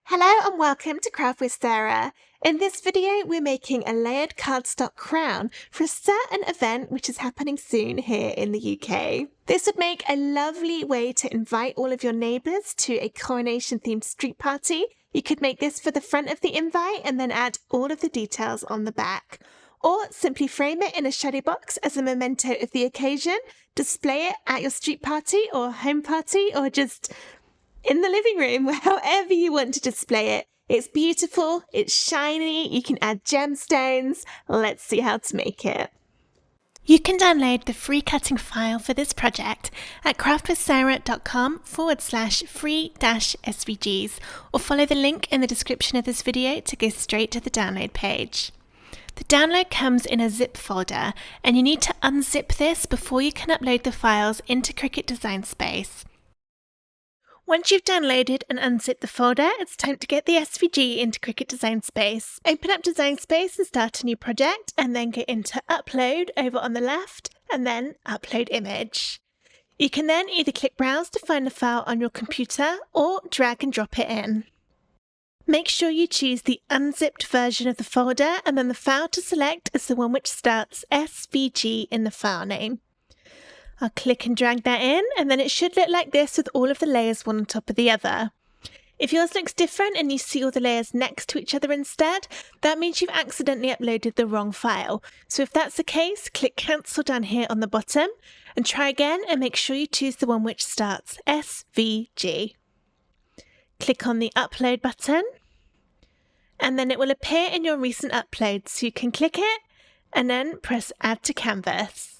Hello and welcome to Craft with Sarah. In this video, we're making a layered cardstock crown for a certain event which is happening soon here in the UK. This would make a lovely way to invite all of your neighbours to a coronation-themed street party. You could make this for the front of the invite and then add all of the details on the back. Or simply frame it in a shadow box as a memento of the occasion, display it at your street party or home party, or just in the living room, however you want to display it. It's beautiful, it's shiny, you can add gemstones. Let's see how to make it. You can download the free cutting file for this project at craftwithsarah.com/free-svgs or follow the link in the description of this video to go straight to the download page. The download comes in a zip folder and you need to unzip this before you can upload the files into Cricut Design Space. Once you've downloaded and unzipped the folder, it's time to get the SVG into Cricut Design Space. Open up Design Space and start a new project, and then go into Upload over on the left, and then Upload Image. You can then either click Browse to find the file on your computer, or drag and drop it in. Make sure you choose the unzipped version of the folder, and then the file to select is the one which starts SVG in the file name. I'll click and drag that in, and then it should look like this with all of the layers one on top of the other. If yours looks different and you see all the layers next to each other instead, that means you've accidentally uploaded the wrong file. So if that's the case, click Cancel down here on the bottom and try again and make sure you choose the one which starts SVG. Click on the Upload button, and then it will appear in your recent uploads, so you can click it and then press Add to Canvas.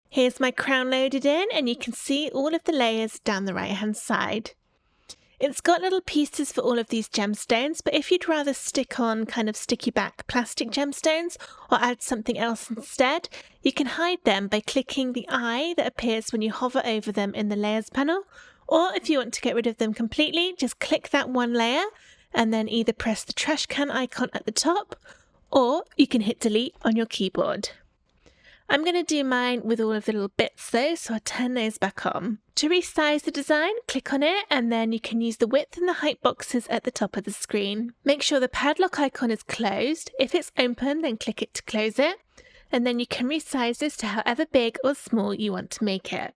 Here's my crown loaded in, and you can see all of the layers down the right hand side. It's got little pieces for all of these gemstones, but if you'd rather stick on kind of sticky back plastic gemstones or add something else instead, you can hide them by clicking the eye that appears when you hover over them in the layers panel, or if you want to get rid of them completely, just click that one layer and then either press the trash can icon at the top, or you can hit delete on your keyboard. I'm going to do mine with all of the little bits though, so I'll turn those back on. To resize the design, click on it, and then you can use the width and the height boxes at the top of the screen. Make sure the padlock icon is closed. If it's open, then click it to close it, and then you can resize this to however big or small you want to make it.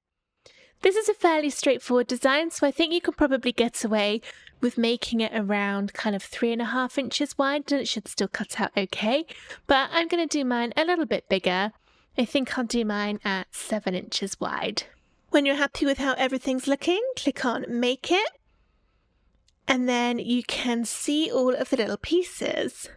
This is a fairly straightforward design, so I think you can probably get away with making it around kind of 3.5 inches wide, and it should still cut out okay, but I'm going to do mine a little bit bigger. I think I'll do mine at 7 inches wide. When you're happy with how everything's looking, click on Make It, and then you can see all of the little pieces.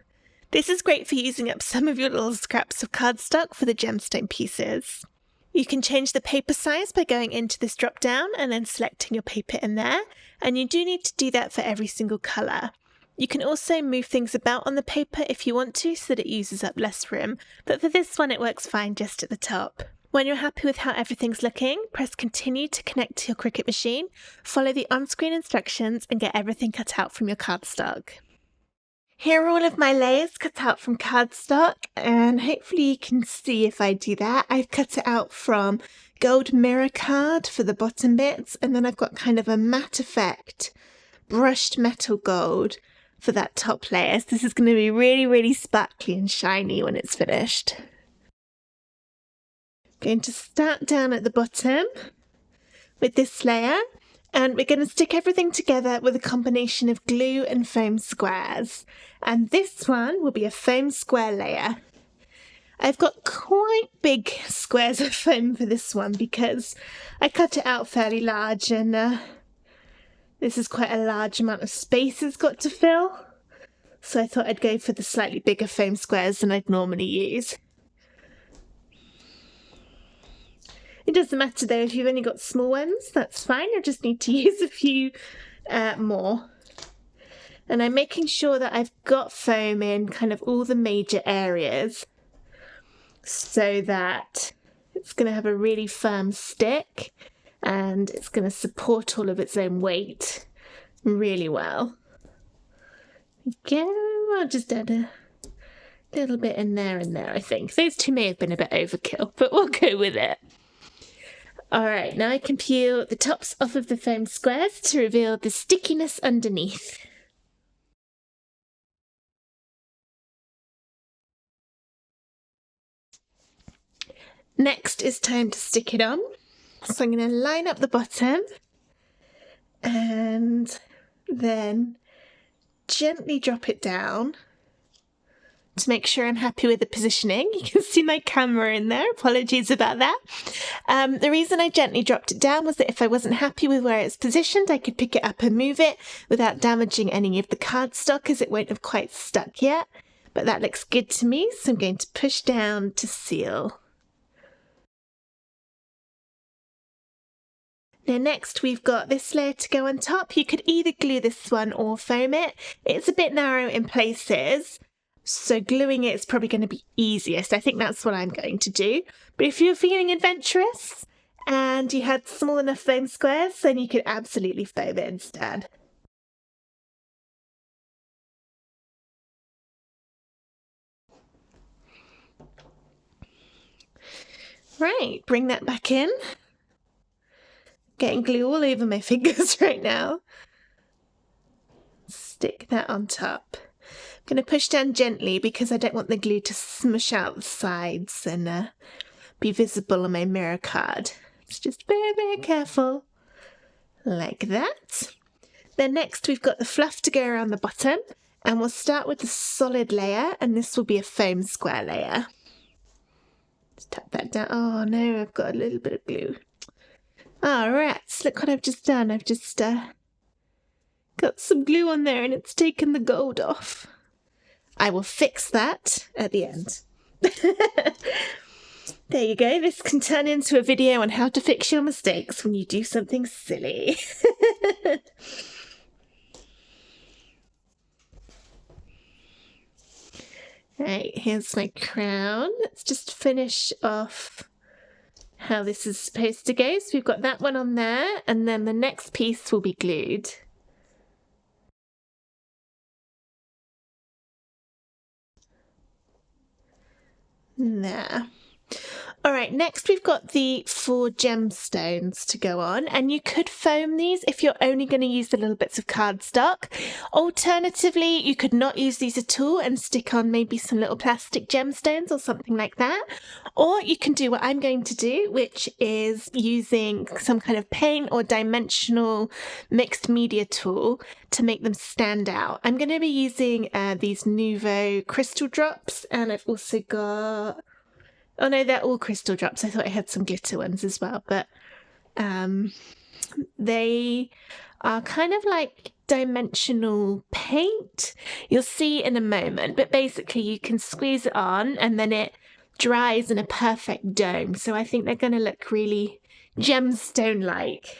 This is great for using up some of your little scraps of cardstock for the gemstone pieces. You can change the paper size by going into this drop down and then selecting your paper in there, and you do need to do that for every single colour. You can also move things about on the paper if you want to so that it uses up less room, but for this one it works fine just at the top. When you're happy with how everything's looking, press continue to connect to your Cricut machine, follow the on-screen instructions and get everything cut out from your cardstock. Here are all of my layers cut out from cardstock, and hopefully you can see if I do that. I've cut it out from gold mirror card for the bottom bits, and then I've got kind of a matte effect brushed metal gold for that top layer. So this is going to be really, really sparkly and shiny when it's finished. Going to start down at the bottom with this layer, and we're going to stick everything together with a combination of glue and foam squares. And this one will be a foam square layer. I've got quite big squares of foam for this one because I cut it out fairly large, and this is quite a large amount of space it's got to fill, so I thought I'd go for the slightly bigger foam squares than I'd normally use. It doesn't matter though if you've only got small ones, that's fine, I just need to use a few more. And I'm making sure that I've got foam in kind of all the major areas so that it's going to have a really firm stick and it's going to support all of its own weight really well. Okay, I'll just add a little bit in there and there, I think. Those two may have been a bit overkill, but we'll go with it. Alright, now I can peel the tops off of the foam squares to reveal the stickiness underneath. Next is time to stick it on. So I'm going to line up the bottom and then gently drop it down to make sure I'm happy with the positioning. You can see my camera in there. Apologies about that. The reason I gently dropped it down was that if I wasn't happy with where it's positioned, I could pick it up and move it without damaging any of the cardstock, as it won't have quite stuck yet. But that looks good to me, so I'm going to push down to seal. Now next we've got this layer to go on top. You could either glue this one or foam it. It's a bit narrow in places, so gluing it is probably going to be easiest. I think that's what I'm going to do. But if you're feeling adventurous and you had small enough foam squares, then you could absolutely foam it instead. Right, bring that back in. Getting glue all over my fingers right now. Stick that on top. I'm going to push down gently because I don't want the glue to smush out the sides and be visible on my mirror card. It's just very, very careful. Like that. Then next we've got the fluff to go around the bottom, and we'll start with the solid layer, and this will be a foam square layer. Just tap that down. Oh no, I've got a little bit of glue. Oh, rats, look what I've just done. I've just got some glue on there and it's taken the gold off. I will fix that at the end. There you go. This can turn into a video on how to fix your mistakes when you do something silly. Right, here's my crown. Let's just finish off how this is supposed to go. So we've got that one on there, and then the next piece will be glued. There. All right, next we've got the 4 gemstones to go on, and you could foam these if you're only going to use the little bits of cardstock. Alternatively, you could not use these at all and stick on maybe some little plastic gemstones or something like that. Or you can do what I'm going to do, which is using some kind of paint or dimensional mixed media tool to make them stand out. I'm going to be using these Nuvo crystal drops, and I've also got... Oh no, they're all crystal drops. I thought I had some glitter ones as well, but they are kind of like dimensional paint. You'll see in a moment, but basically you can squeeze it on and then it dries in a perfect dome. So I think they're going to look really gemstone-like,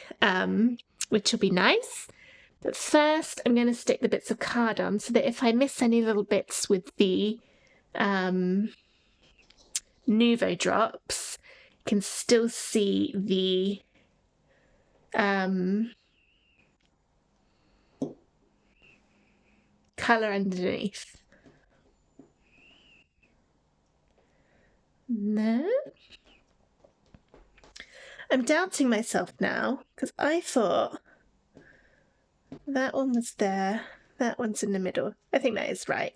which will be nice. But first I'm going to stick the bits of card on so that if I miss any little bits with the Nuvo drops, can still see the colour underneath. No. I'm doubting myself now because I thought that one was there, that one's in the middle. I think that is right.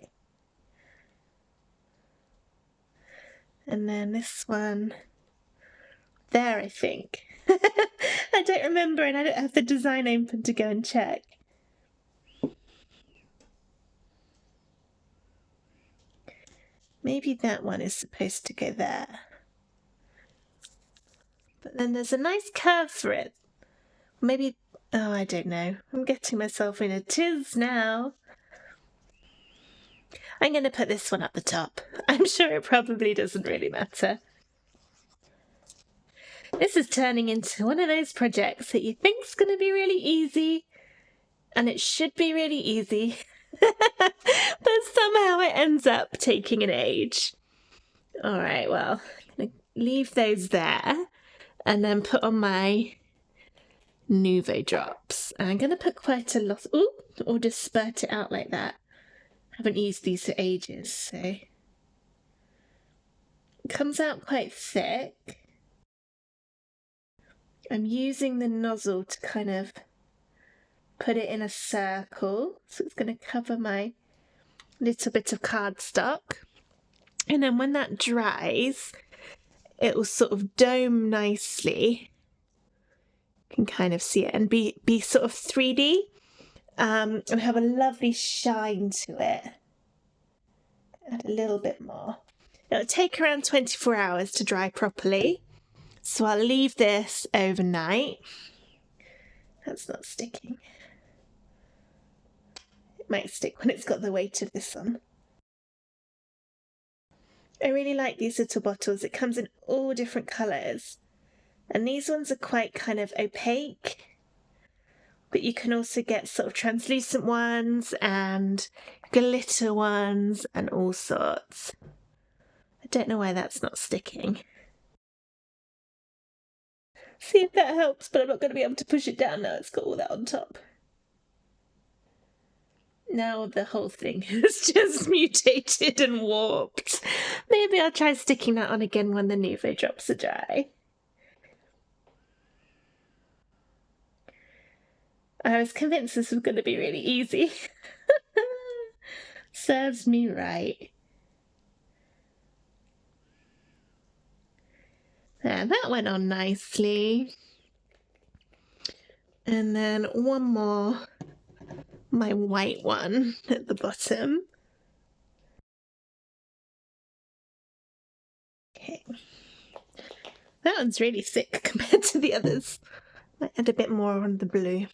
And then this one there, I think. I don't remember, and I don't have the design open to go and check. Maybe that one is supposed to go there. But then there's a nice curve for it. Maybe, oh, I don't know. I'm getting myself in a tiz now. I'm going to put this one up the top. I'm sure it probably doesn't really matter. This is turning into one of those projects that you think's going to be really easy, and it should be really easy, but somehow it ends up taking an age. All right, well, I'm going to leave those there and then put on my Nuvo drops. And I'm going to put quite a lot, ooh, or just spurt it out like that. I haven't used these for ages, so it comes out quite thick. I'm using the nozzle to kind of put it in a circle, so it's going to cover my little bit of cardstock. And then when that dries, it will sort of dome nicely. You can kind of see it and be sort of 3D and have a lovely shine to it. Add a little bit more. It'll take around 24 hours to dry properly. So I'll leave this overnight. That's not sticking. It might stick when it's got the weight of this on. I really like these little bottles. It comes in all different colours. And these ones are quite kind of opaque. But you can also get sort of translucent ones and glitter ones and all sorts. I don't know why that's not sticking. See if that helps, but I'm not going to be able to push it down now. It's got all that on top. Now the whole thing has just mutated and warped. Maybe I'll try sticking that on again when the Nuvo drops are dry. I was convinced this was going to be really easy. Serves me right. There, that went on nicely. And then one more, my white one at the bottom. Okay. That one's really thick compared to the others. Might add a bit more on the blue.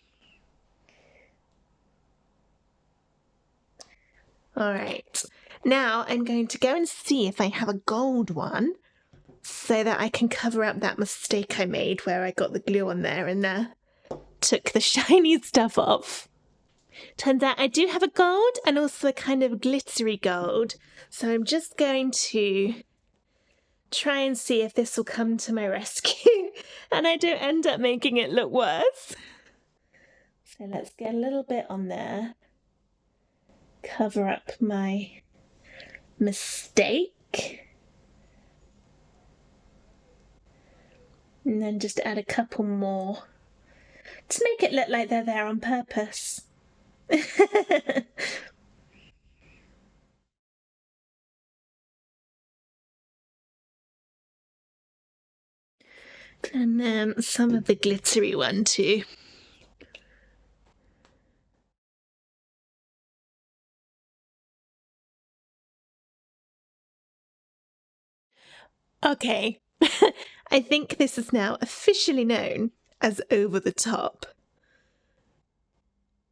Alright, now I'm going to go and see if I have a gold one so that I can cover up that mistake I made where I got the glue on there and took the shiny stuff off. Turns out I do have a gold and also a kind of glittery gold, so I'm just going to try and see if this will come to my rescue and I don't end up making it look worse. So let's get a little bit on there. Cover up my mistake. And then just add a couple more to make it look like they're there on purpose. And then some of the glittery one too. Okay, I think this is now officially known as over the top.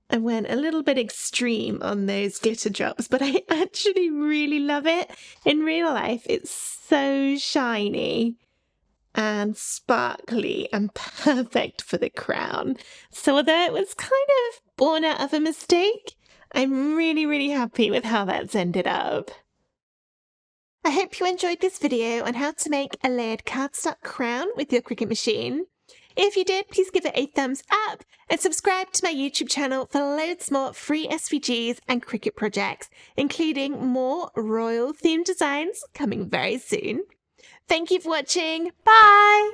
I went a little bit extreme on those glitter drops, but I actually really love it. In real life, it's so shiny and sparkly and perfect for the crown. So although it was kind of born out of a mistake, I'm really, really happy with how that's ended up. I hope you enjoyed this video on how to make a layered cardstock crown with your Cricut machine. If you did, please give it a thumbs up and subscribe to my YouTube channel for loads more free SVGs and Cricut projects, including more royal themed designs coming very soon. Thank you for watching. Bye!